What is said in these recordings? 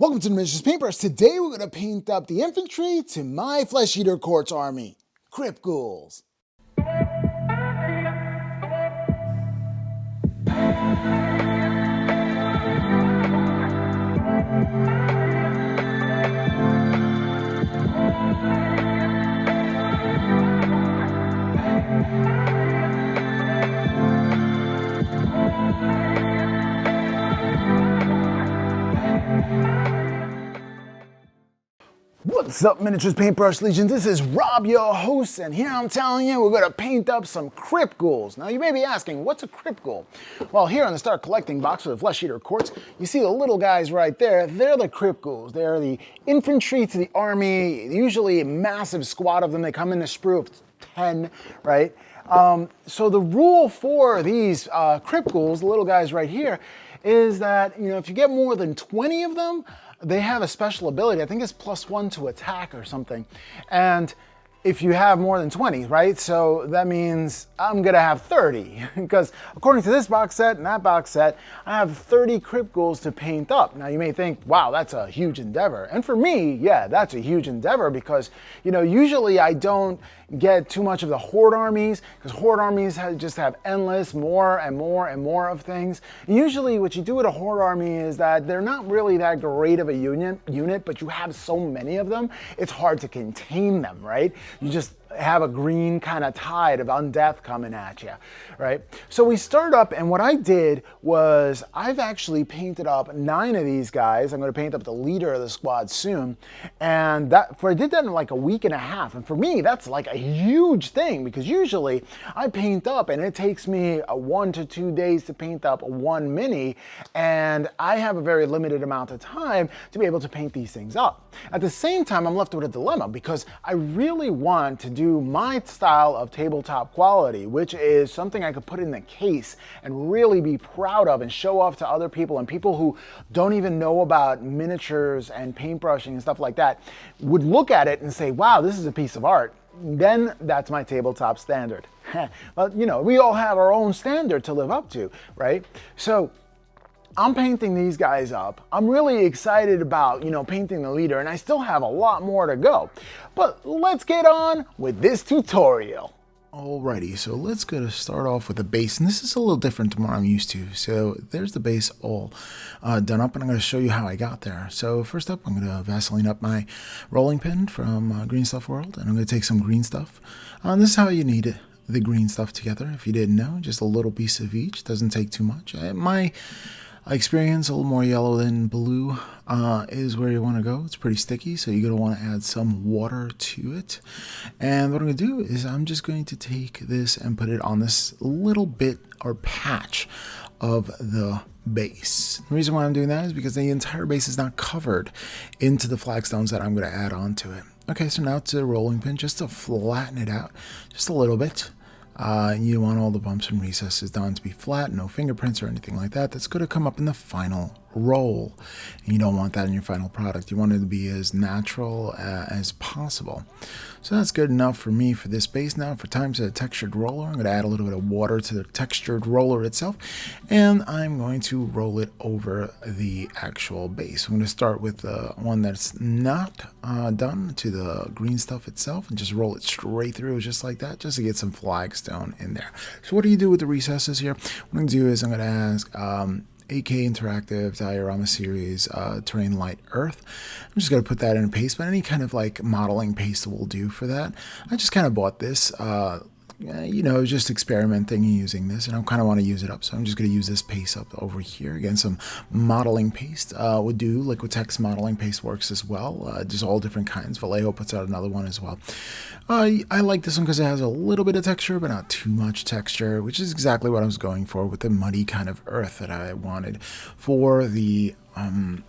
Welcome to the Miniatures Paintbrush. Today we're going to paint up the infantry to my Flesh Eater Courts army, Crypt Ghouls. What's up, Miniatures Paintbrush Legion? This is Rob, your host, and here I'm telling you we're going to paint up some Crypt Ghouls. Now you may be asking, what's a Crypt Ghoul? Well, here on the Start Collecting box for the Flesh Eater Courts, you see the little guys right there. They're the Crypt Ghouls. They're the infantry to the army, usually a massive squad of them. They come in a sprue of 10, right? So the rule for these Crypt Ghouls, the little guys right here, is that, if you get more than 20 of them, they have a special ability. I think it's +1 to attack or something. And if you have more than 20, right? So that means I'm gonna have 30, because according to this box set and that box set, I have 30 Crypt Ghouls to paint up. Now you may think, wow, that's a huge endeavor. And for me, yeah, that's a huge endeavor because, usually I don't get too much of the horde armies, because horde armies just have endless more and more and more of things. And usually what you do with a horde army is that they're not really that great of a unit, but you have so many of them, it's hard to contain them, right? You just have a green kind of tide of undeath coming at you, right? So we start up, and what I did was I've actually painted up 9 of these guys. I'm going to paint up the leader of the squad soon, and I did that in like a week and a half. And for me, that's like a huge thing, because usually I paint up and it takes me 1 to 2 days to paint up one mini, and I have a very limited amount of time to be able to paint these things up. At the same time, I'm left with a dilemma, because I really want to do my style of tabletop quality, which is something I could put in the case and really be proud of and show off to other people, and people who don't even know about miniatures and paintbrushing and stuff like that would look at it and say, wow, this is a piece of art. Then that's my tabletop standard. But we all have our own standard to live up to, right? So I'm painting these guys up. I'm really excited about, painting the leader, and I still have a lot more to go. But let's get on with this tutorial. Alrighty, so let's go to start off with the base, and this is a little different to what I'm used to. So there's the base all done up, and I'm going to show you how I got there. So first up, I'm going to Vaseline up my rolling pin from Green Stuff World, and I'm going to take some green stuff. This is how you need the green stuff together. If you didn't know, just a little piece of each. Doesn't take too much. My experience, a little more yellow than blue is where you want to go. It's pretty sticky, so you're going to want to add some water to it. And what I'm going to do is I'm just going to take this and put it on this little bit or patch of the base. The reason why I'm doing that is because the entire base is not covered into the flagstones that I'm going to add onto it. Okay, so now to the rolling pin, just to flatten it out just a little bit. You want all the bumps and recesses done to be flat, no fingerprints or anything like that. That's going to come up in the final roll. And you don't want that in your final product. You want it to be as natural as possible. So that's good enough for me for this base. Now for time to the textured roller, I'm going to add a little bit of water to the textured roller itself, and I'm going to roll it over the actual base. I'm going to start with the one that's not done to the green stuff itself, and just roll it straight through just like that, just to get some flagstone in there. So what do you do with the recesses here? What I'm going to do is I'm going to ask AK Interactive DIORAMA series Terrain Light Earth. I'm just going to put that in a paste, but any kind of like modeling paste will do for that. I just kind of bought this, just experimenting and using this, and I kind of want to use it up, so I'm just going to use this paste up over here. Again, some modeling paste would do. Liquitex modeling paste works as well. Just all different kinds. VALLEJO puts out another one as well. I like this one because it has a little bit of texture, but not too much texture, which is exactly what I was going for with the muddy kind of earth that I wanted for the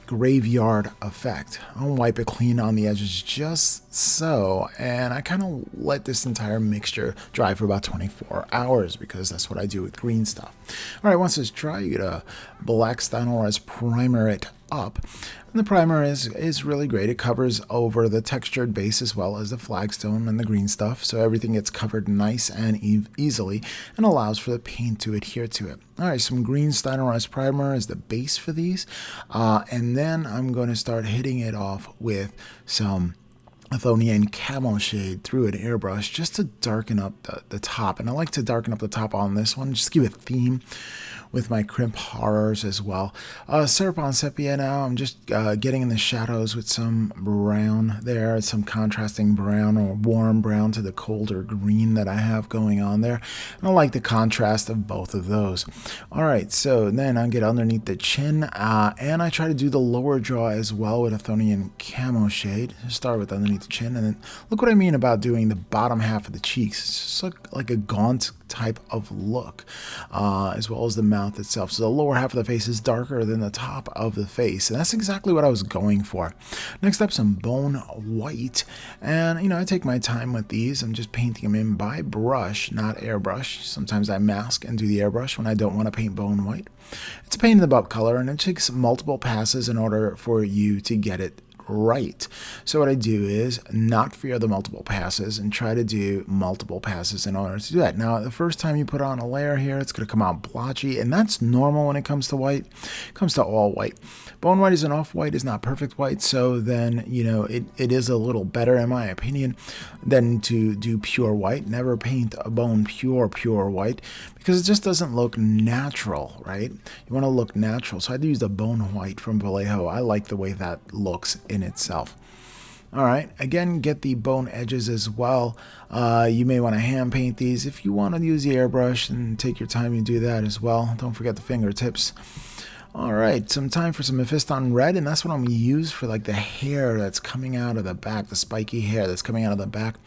graveyard effect. I'll wipe it clean on the edges just so, and I kind of let this entire mixture dry for about 24 hours because that's what I do with green stuff. All right, once it's dry, you get a black STYNYLREZ primer it up. And the primer is really great. It covers over the textured base as well as the flagstone and the green stuff, so everything gets covered nice and easily and allows for the paint to adhere to it. All right, some green STYNYIREZ primer is the base for these, and then I'm going to start hitting it off with some ATHONIAN CAMOSHADE through an airbrush just to darken up the top. And I like to darken up the top on this one, just give a theme with my Crypt horrors as well. SERAPHIM Sepia now, I'm just getting in the shadows with some brown there, some contrasting brown or warm brown to the colder green that I have going on there. And I like the contrast of both of those. All right, so then I get underneath the chin and I try to do the lower jaw as well with ATHONIAN CAMOSHADE. Start with underneath the chin, and then look what I mean about doing the bottom half of the cheeks. It's just like a gaunt type of look, as well as the mouth itself. So the lower half of the face is darker than the top of the face, and that's exactly what I was going for. Next up, some bone white, and you know, I take my time with these. I'm just painting them in by brush, not airbrush. Sometimes I mask and do the airbrush when I don't want to paint bone white. It's a pain in the butt color, and it takes multiple passes in order for you to get it right. So what I do is not fear the multiple passes and try to do multiple passes in order to do that. Now, the first time you put on a layer here, it's going to come out blotchy, and that's normal when it comes to white. It comes to all white. Bone white is an off-white, is not perfect white, so then, you know, it is a little better, in my opinion, than to do pure white. Never paint a bone pure white, because it just doesn't look natural, right? You want to look natural. So I use the bone white from VALLEJO. I like the way that looks in itself. All right, again, get the bone edges as well. You may want to hand paint these. If you want to use the airbrush and take your time, you do that as well. Don't forget the fingertips. All right, some time for some MEPHESTON red, and that's what I'm going to use for like the hair that's coming out of the back, the spiky hair that's coming out of the back,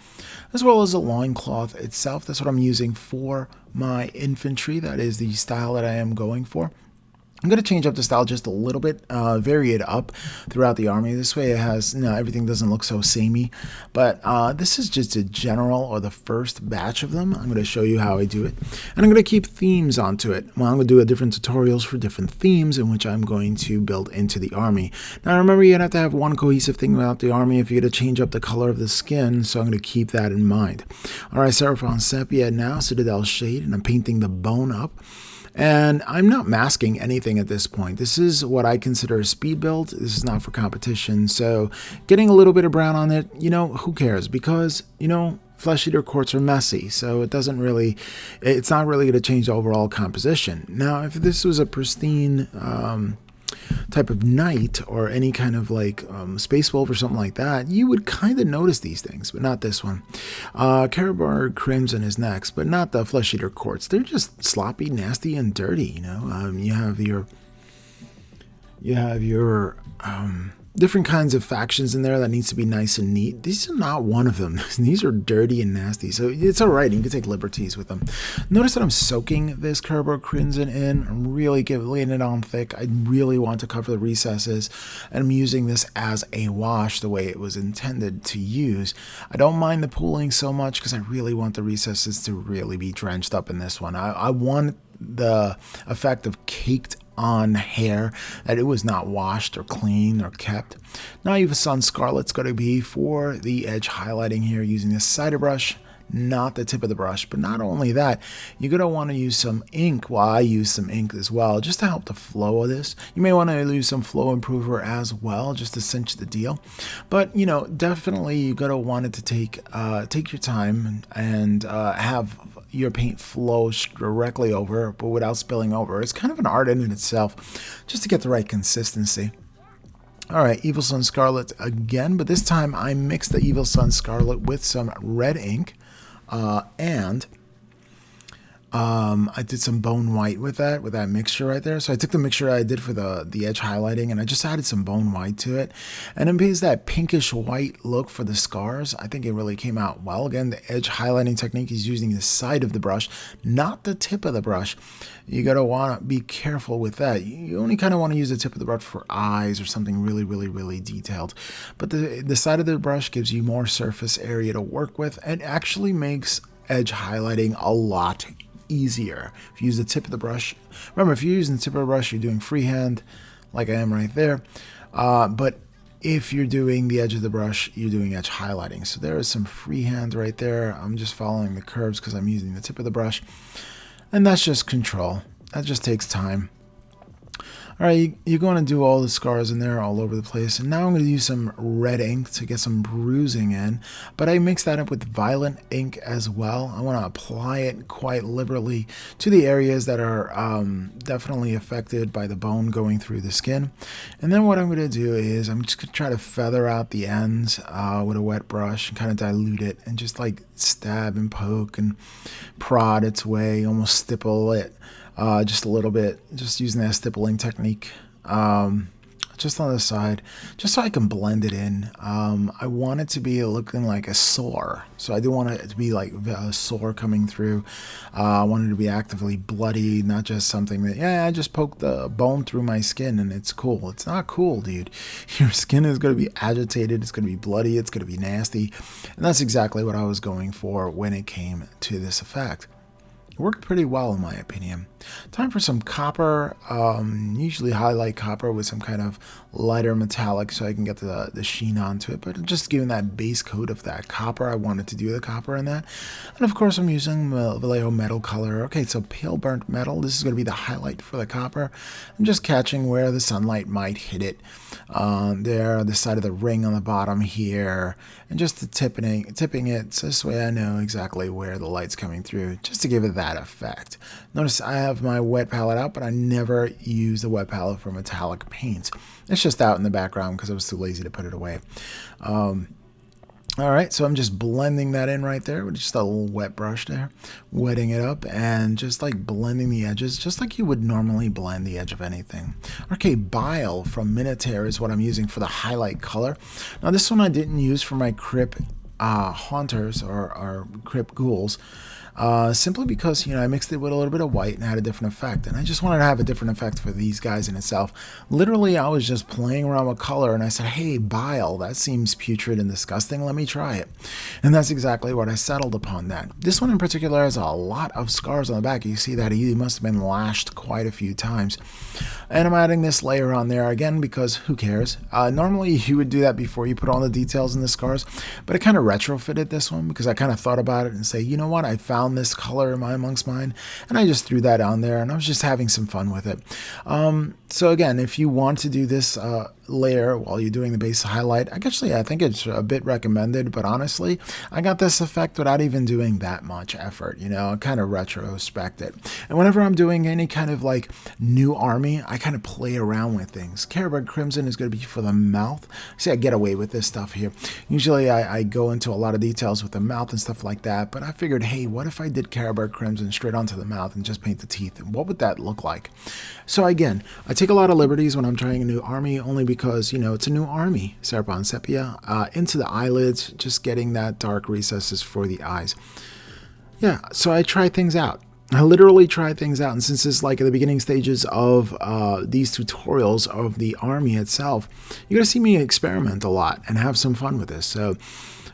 as well as the loincloth itself. That's what I'm using for my infantry. That is the style that I am going for. I'm going to change up the style just a little bit, vary it up throughout the army. This way it has, you know, everything doesn't look so samey. But this is just a general, or the first batch of them. I'm going to show you how I do it. And I'm going to keep themes onto it. Well, I'm going to do different tutorials for different themes in which I'm going to build into the army. Now remember, you have to have one cohesive thing about the army if you're going to change up the color of the skin, so I'm going to keep that in mind. All right, SERAPHIM Sepia now, CITADEL shade, and I'm painting the bone up. And I'm not masking anything at this point. This is what I consider a speed build. This is not for competition. So getting a little bit of brown on it, you know, who cares? Because, you know, flesh eater quartz are messy. So it doesn't really, it's not really going to change the overall composition. Now, if this was a pristine type of knight, or any kind of like space wolf or something like that, you would kind of notice these things, but not this one. CARROBURG crimson is next, but not the flesh eater quartz. They're just sloppy, nasty, and dirty. You know, you have your different kinds of factions in there that needs to be nice and neat. These are not one of them. These are dirty and nasty, so it's all right. You can take liberties with them. Notice that I'm soaking this CARROBURG crimson in. I'm really laying it on thick. I really want to cover the recesses, and I'm using this as a wash the way it was intended to use. I don't mind the pooling so much because I really want the recesses to really be drenched up in this one. I want the effect of caked on hair, that it was not washed or cleaned or kept. Now you have a SUNZ SCARLET's going to be for the edge highlighting here using a cider brush, not the tip of the brush. But not only that, you're going to want to use some ink. Well, I use some ink as well, just to help the flow of this. You may want to use some flow improver as well, just to cinch the deal. But, you know, definitely you're going to want it to take your time and have your paint flows directly over, but without spilling over. It's kind of an art in itself, just to get the right consistency. All right, Evil Sunz Scarlet again, but this time I mixed the Evil Sunz Scarlet with some red ink, and I did some bone white with that mixture right there. So I took the mixture I did for the edge highlighting, and I just added some bone white to it, and it gives that pinkish white look for the scars. I think it really came out well. Again, the edge highlighting technique is using the side of the brush, not the tip of the brush. You gotta want to be careful with that. You only kind of want to use the tip of the brush for eyes or something really detailed. But the side of the brush gives you more surface area to work with, and actually makes edge highlighting a lot easier. If you use the tip of the brush, remember, if you're using the tip of the brush, you're doing freehand like I am right there, But if you're doing the edge of the brush, you're doing edge highlighting. So there is some freehand right there. I'm just following the curves because I'm using the tip of the brush. And that's just control. That just takes time. All right, you're going to do all the scars in there all over the place. And now I'm going to use some red ink to get some bruising in. But I mix that up with violet ink as well. I want to apply it quite liberally to the areas that are definitely affected by the bone going through the skin. And then what I'm going to do is I'm just going to try to feather out the ends with a wet brush and kind of dilute it and just like stab and poke and prod its way, almost stipple it. Just a little bit, just using that stippling technique, just on the side, just so I can blend it in. I want it to be looking like a sore, so I do want it to be like a sore coming through. I want it to be actively bloody, not just something that, yeah, I just poked the bone through my skin and it's cool. It's not cool, dude. Your skin is going to be agitated, it's going to be bloody, it's going to be nasty, and that's exactly what I was going for when it came to this effect. It worked pretty well in my opinion. Time for some copper. Usually highlight copper with some kind of lighter metallic so I can get the sheen onto it, but just giving that base coat of that copper. I wanted to do the copper in that. And of course I'm using VALLEJO metal color. Okay, so pale burnt metal. This is going to be the highlight for the copper. I'm just catching where the sunlight might hit it. There, the side of the ring on the bottom here, and just tipping it so this way I know exactly where the light's coming through, just to give it that effect. Notice I have my wet palette out, but I never use the wet palette for metallic paints. It's just out in the background because I was too lazy to put it away. All right, so I'm just blending that in right there with just a little wet brush there, wetting it up and just like blending the edges, just like you would normally blend the edge of anything. Okay, Bile from Minotaur is what I'm using for the highlight color. Now this one I didn't use for my Crypt haunters or Crypt ghouls. Simply because, you know, I mixed it with a little bit of white and had a different effect. And I just wanted to have a different effect for these guys in itself. Literally, I was just playing around with color and I said, hey, bile, that seems putrid and disgusting. Let me try it. And that's exactly what I settled upon that. This one in particular has a lot of scars on the back. You see that he must have been lashed quite a few times. And I'm adding this layer on there again because who cares? Normally, you would do that before you put all the details in the scars. But I kind of retrofitted this one because I kind of thought about it and say, you know what? I found this color amongst mine and I just threw that on there and I was just having some fun with it. So again, if you want to do this layer while you're doing the base highlight, I think it's a bit recommended, but honestly I got this effect without even doing that much effort, you know, kind of retrospect it. And whenever I'm doing any kind of like new army, I kind of play around with things. CARROBURG Crimson is going to be for the mouth. See, I get away with this stuff here. Usually I go into a lot of details with the mouth and stuff like that, but I figured, hey, what if I did CARROBURG Crimson straight onto the mouth and just paint the teeth? And what would that look like? So again, I take a lot of liberties when I'm trying a new army, only because, you know, it's a new army. Seraphim Sepia, into the eyelids, just getting that dark recesses for the eyes. Yeah, so I try things out. I literally try things out, and since it's like at the beginning stages of these tutorials of the army itself, you're going to see me experiment a lot and have some fun with this. So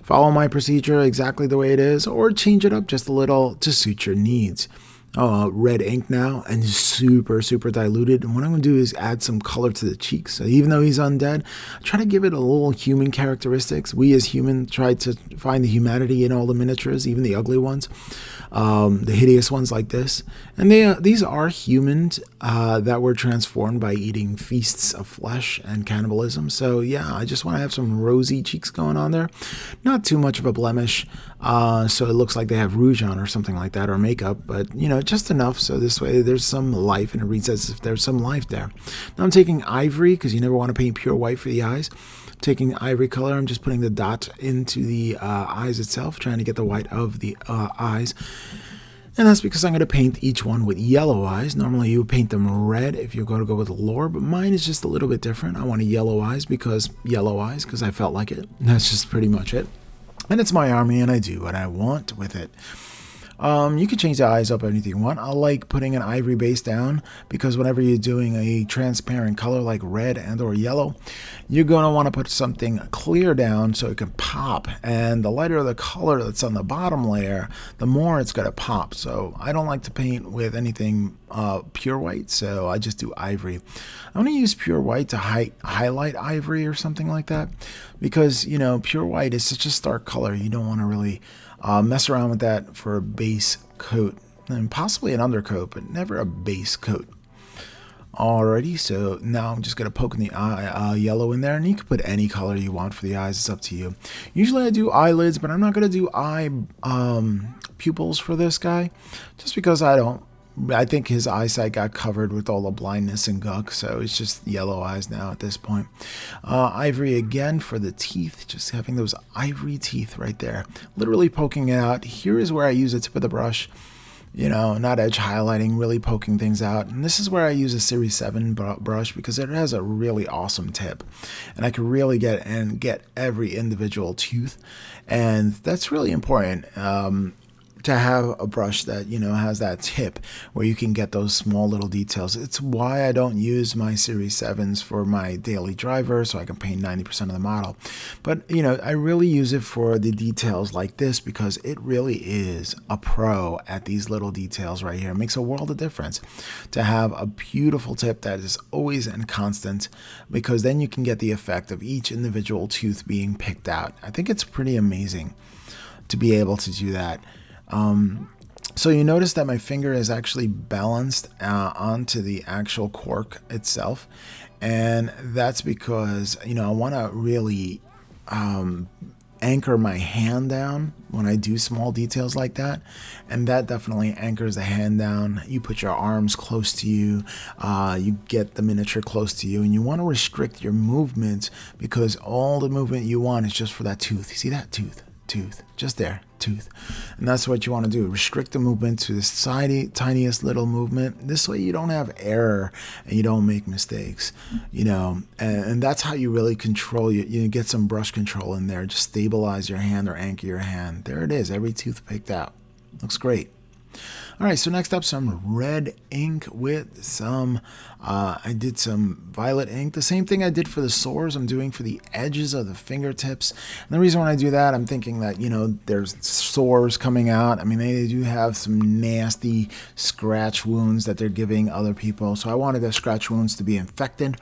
follow my procedure exactly the way it is, or change it up just a little to suit your needs. Red ink now, and super diluted. And what I'm going to do is add some color to the cheeks. So even though he's undead, I try to give it a little human characteristics. We as humans try to find the humanity in all the miniatures, even the ugly ones, the hideous ones like this. And these are humans that were transformed by eating feasts of flesh and cannibalism. So yeah, I just want to have some rosy cheeks going on there. Not too much of a blemish, so it looks like they have rouge on or something like that, or makeup, but you know, just enough so this way there's some life and it reads as if there's some life there. Now I'm taking ivory because you never want to paint pure white for the eyes. Taking ivory color, I'm just putting the dot into the eyes itself, trying to get the white of the eyes. And that's because I'm going to paint each one with yellow eyes. Normally you would paint them red if you're going to go with lore, but mine is just a little bit different. I want yellow eyes because I felt like it. That's just pretty much it. And it's my army and I do what I want with it. You can change the eyes up anything you want. I like putting an ivory base down because whenever you're doing a transparent color like red and or yellow, you're going to want to put something clear down so it can pop. And the lighter the color that's on the bottom layer, the more it's going to pop. So I don't like to paint with anything pure white, so I just do ivory. I'm going to use pure white to highlight ivory or something like that because, you know, pure white is such a stark color. You don't want to really mess around with that for a base coat, and possibly an undercoat, but never a base coat. Alrighty, so now I'm just going to poke in the eye, yellow in there, and you can put any color you want for the eyes. It's up to you. Usually I do eyelids, but I'm not going to do eye pupils for this guy, just because I think his eyesight got covered with all the blindness and gunk, so it's just yellow eyes now at this point. Ivory again for the teeth, just having those ivory teeth right there, literally poking it out. Here is where I use the tip of the brush, you know, not edge highlighting, really poking things out. And this is where I use a Series 7 brush because it has a really awesome tip, and I can really get every individual tooth, and that's really important. To have a brush that, you know, has that tip where you can get those small little details. It's why I don't use my Series 7s for my daily driver, so I can paint 90% of the model. But, you know, I really use it for the details like this because it really is a pro at these little details right here. It makes a world of difference to have a beautiful tip that is always and constant, because then you can get the effect of each individual tooth being picked out. I think it's pretty amazing to be able to do that. So you notice that my finger is actually balanced onto the actual cork itself, and that's because, you know, I want to really anchor my hand down when I do small details like that, and that definitely anchors the hand down. You put your arms close to you, you get the miniature close to you, and you want to restrict your movement because all the movement you want is just for that tooth. You see that tooth, just there, tooth. And that's what you want to do. Restrict the movement to this tiniest little movement. This way you don't have error and you don't make mistakes, you know, and that's how you really control, you get some brush control in there. Just stabilize your hand or anchor your hand. There it is, every tooth picked out. Looks great. All right, so next up, some red ink with some, I did some violet ink. The same thing I did for the sores, I'm doing for the edges of the fingertips. And the reason when I do that, I'm thinking that, you know, there's sores coming out. I mean, they do have some nasty scratch wounds that they're giving other people. So I wanted the scratch wounds to be infected.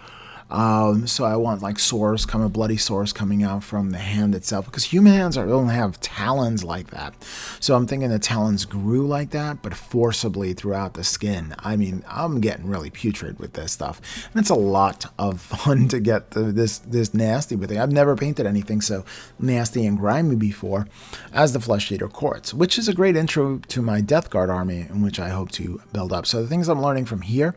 So I want like sores bloody sores coming out from the hand itself, because human hands don't have talons like that. So I'm thinking the talons grew like that, but forcibly throughout the skin. I mean, I'm getting really putrid with this stuff, and it's a lot of fun to get this nasty with it. I've never painted anything so nasty and grimy before as the Flesh Eater Quartz, which is a great intro to my Death Guard army, in which I hope to build up. So the things I'm learning from here,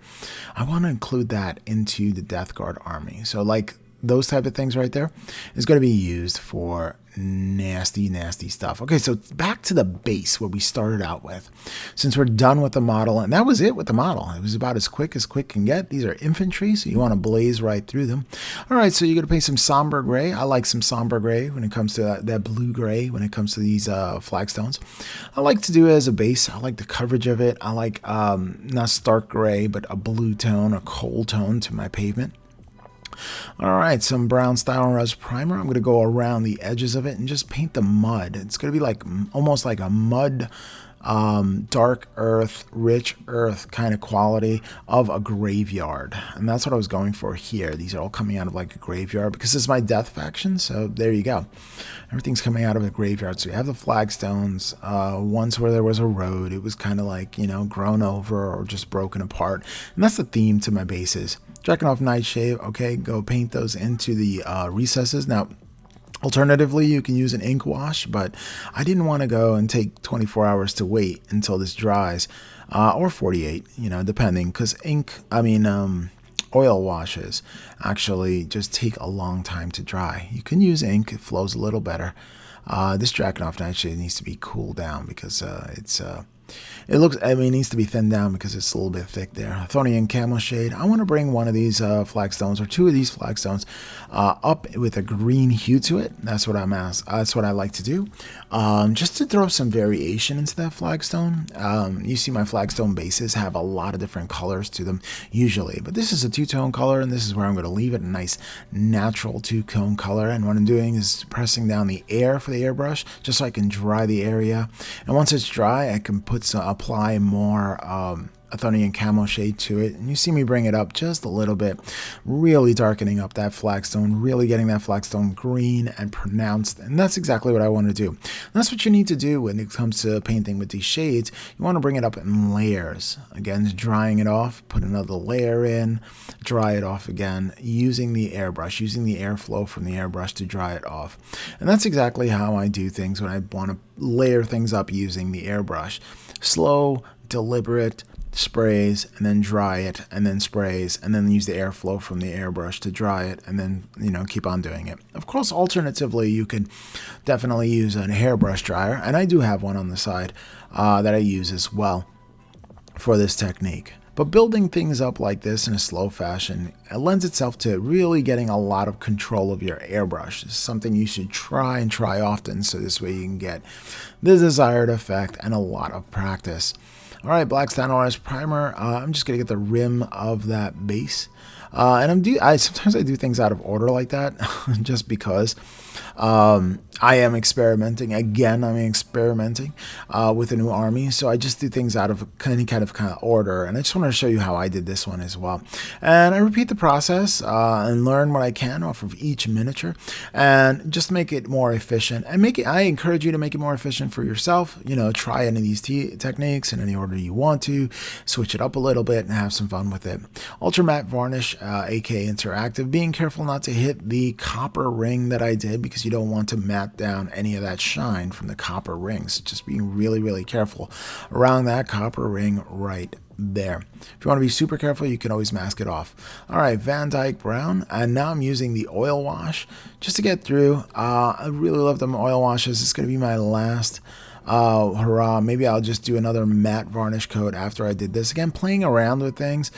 I want to include that into the Death Guard army. So like those type of things right there is going to be used for nasty stuff. Okay, so back to the base where we started out with, since we're done with the model, and that was it with the model. It was about as quick can get. These are infantry, so you want to blaze right through them. All right, so you're going to paint some somber gray. I like some somber gray when it comes to that blue gray when it comes to these flagstones. I like to do it as a base. I like the coverage of it. I like not stark gray, but a blue tone, a cold tone to my pavement. All right, some brown STYNYIREZ primer. I'm going to go around the edges of it and just paint the mud. It's going to be like almost like a mud, dark earth, rich earth kind of quality of a graveyard. And that's what I was going for here. These are all coming out of like a graveyard because it's my death faction. So there you go. Everything's coming out of a graveyard. So you have the flagstones. Once where there was a road, it was kind of like, you know, grown over or just broken apart. And that's the theme to my bases. DRAKENHOF Nightshade, okay, go paint those into the recesses. Now, alternatively, you can use an ink wash, but I didn't want to go and take 24 hours to wait until this dries, or 48, you know, depending, because oil washes actually just take a long time to dry. You can use ink, it flows a little better. This DRAKENHOF Nightshade needs to be cooled down because it's It looks, I mean, it needs to be thinned down because it's a little bit thick there. ATHONIAN CAMOSHADE. I want to bring one of these flagstones, or two of these flagstones, up with a green hue to it. That's what I'm asked. That's what I like to do, just to throw some variation into that flagstone. You see, my flagstone bases have a lot of different colors to them usually, but this is a two-tone color, and this is where I'm going to leave it, a nice natural two-tone color. And what I'm doing is pressing down the air for the airbrush, just so I can dry the area. And once it's dry, I can apply more ATHONIAN CAMOSHADE to it, and you see me bring it up just a little bit, really darkening up that flagstone, really getting that flagstone green and pronounced. And that's exactly what I want to do. And that's what you need to do when it comes to painting with these shades. You want to bring it up in layers. Again, drying it off, put another layer in, dry it off again, using the airbrush, using the airflow from the airbrush to dry it off. And that's exactly how I do things when I want to layer things up using the airbrush. Slow, deliberate, sprays, and then dry it, and then sprays, and then use the airflow from the airbrush to dry it, and then, you know, keep on doing it. Of course, alternatively, you could definitely use a hairbrush dryer, and I do have one on the side that I use as well for this technique. But building things up like this in a slow fashion, it lends itself to really getting a lot of control of your airbrush. It's something you should try and try often, so this way you can get the desired effect and a lot of practice. All right, black STYNYLREZ primer. I'm just gonna get the rim of that base, and sometimes I do things out of order like that, just because I am experimenting. Again, I'm experimenting with a new army, so I just do things out of any kind of order, and I just want to show you how I did this one as well. And I repeat the process and learn what I can off of each miniature, and just make it more efficient. And I encourage you to make it more efficient for yourself. You know, try any of these techniques in any order you want to, switch it up a little bit, and have some fun with it. Ultra matte varnish, aka interactive. Being careful not to hit the copper ring that I did, because you don't want to matte down any of that shine from the copper rings. So just being really, really careful around that copper ring right there. If you want to be super careful, you can always mask it off. All right, VANDYKE brown, and now I'm using the oil wash just to get through. I really love them oil washes. It's going to be my last hurrah. Maybe I'll just do another matte varnish coat after I did this. Again, playing around with things.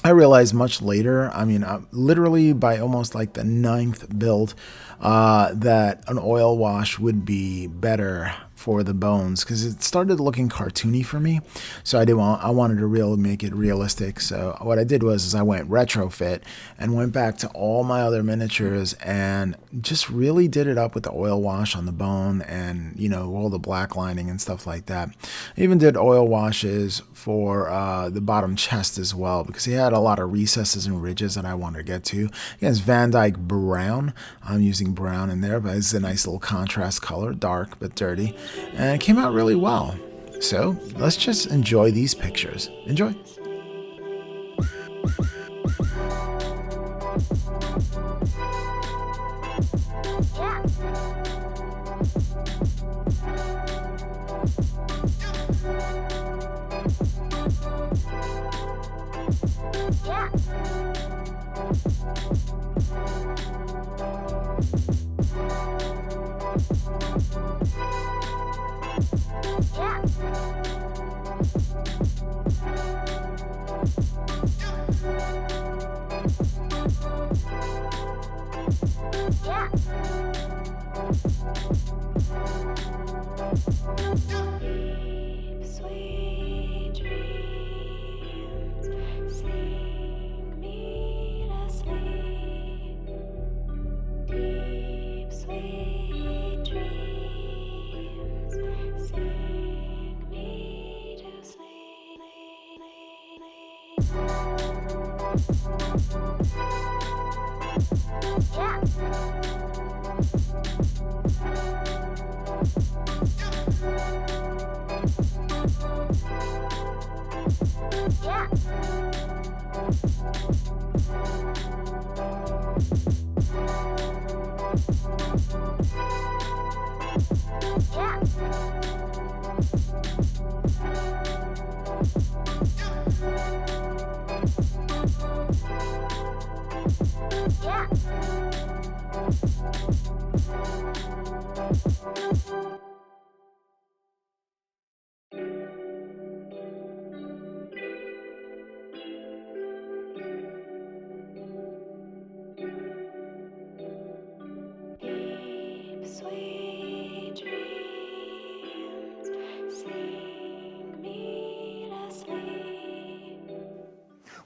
I realized much later, I mean, literally by almost like the 9th build, that an oil wash would be better for the bones, because it started looking cartoony for me. So I wanted to really make it realistic. So what I did was I went retrofit and went back to all my other miniatures and just really did it up with the oil wash on the bone, and, you know, all the black lining and stuff like that. I even did oil washes for the bottom chest as well, because he had a lot of recesses and ridges that I wanted to get to. Again, it's VANDYKE brown. I'm using brown in there, but it's a nice little contrast color, dark but dirty. And it came out really well. So let's just enjoy these pictures. Enjoy.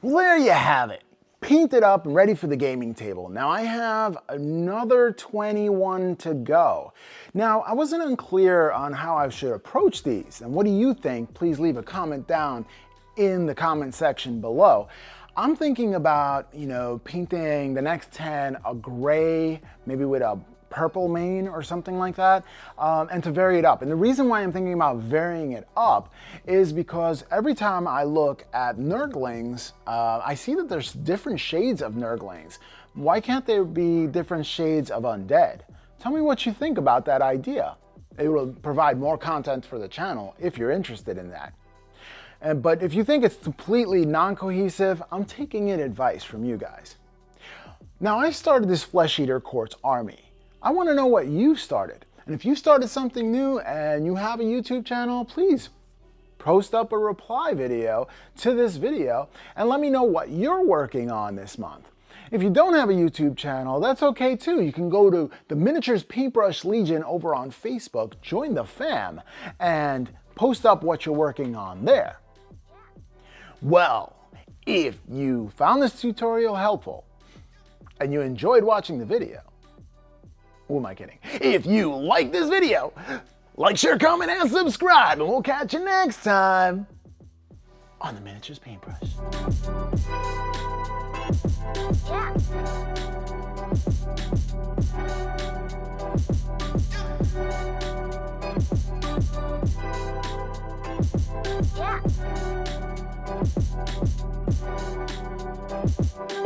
Well, there you have it. Painted up and ready for the gaming table. Now I have another 21 to go. Now I wasn't unclear on how I should approach these, and what do you think? Please leave a comment down in the comment section below. I'm thinking about, painting the next 10 a gray, maybe with a purple mane or something like that, and to vary it up. And the reason why I'm thinking about varying it up is because every time I look at Nurglings, I see that there's different shades of Nurglings. Why can't there be different shades of undead? Tell me what you think about that idea. It will provide more content for the channel if you're interested in that. But if you think it's completely non-cohesive, I'm taking in advice from you guys. Now I started this Flesh Eater Quartz army. I want to know what you started. And if you started something new and you have a YouTube channel, please post up a reply video to this video and let me know what you're working on this month. If you don't have a YouTube channel, that's okay too. You can go to the Miniatures Paintbrush Legion over on Facebook, join the fam, and post up what you're working on there. Well, if you found this tutorial helpful and you enjoyed watching the video, who am I kidding? If you like this video, like, share, comment, and subscribe, and we'll catch you next time on the Miniatures Paintbrush. Yeah.